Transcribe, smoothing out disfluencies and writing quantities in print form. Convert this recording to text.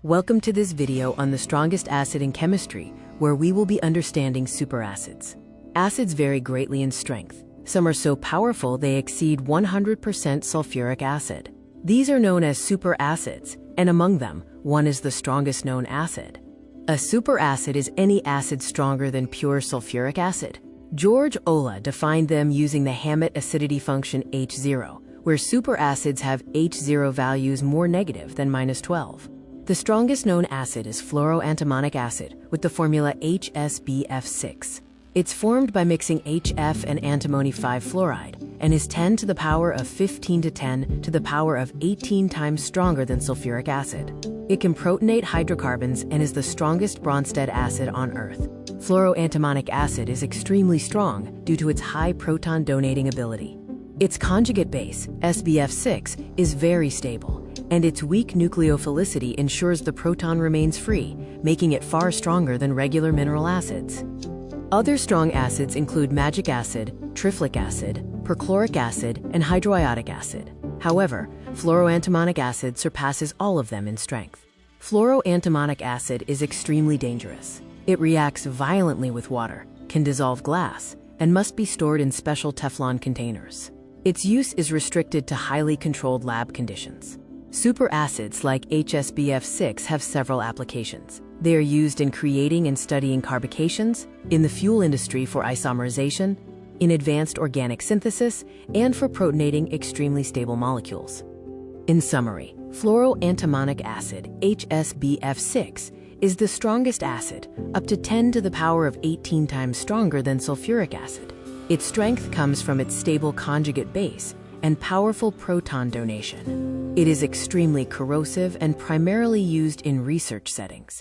Welcome to this video on the strongest acid in chemistry, where we will be understanding superacids. Acids vary greatly in strength. Some are so powerful they exceed 100% sulfuric acid. These are known as superacids, and among them, one is the strongest known acid. A superacid is any acid stronger than pure sulfuric acid. George Olah defined them using the Hammett acidity function H0, where superacids have H0 values more negative than -12. The strongest known acid is fluoroantimonic acid with the formula HSBF6. It's formed by mixing HF and antimony 5-fluoride and is 10 to the power of 15 to 10 to the power of 18 times stronger than sulfuric acid. It can protonate hydrocarbons and is the strongest Bronsted acid on Earth. Fluoroantimonic acid is extremely strong due to its high proton donating ability. Its conjugate base, SBF6, is very stable, and its weak nucleophilicity ensures the proton remains free, making it far stronger than regular mineral acids. Other strong acids include magic acid, triflic acid, perchloric acid, and hydroiodic acid. However, fluoroantimonic acid surpasses all of them in strength. Fluoroantimonic acid is extremely dangerous. It reacts violently with water, can dissolve glass, and must be stored in special Teflon containers. Its use is restricted to highly controlled lab conditions. Superacids like HSBF6 have several applications. They are used in creating and studying carbocations, in the fuel industry for isomerization, in advanced organic synthesis, and for protonating extremely stable molecules. In summary, fluoroantimonic acid, HSBF6, is the strongest acid, up to 10 to the power of 18 times stronger than sulfuric acid. Its strength comes from its stable conjugate base and powerful proton donation. It is extremely corrosive and primarily used in research settings.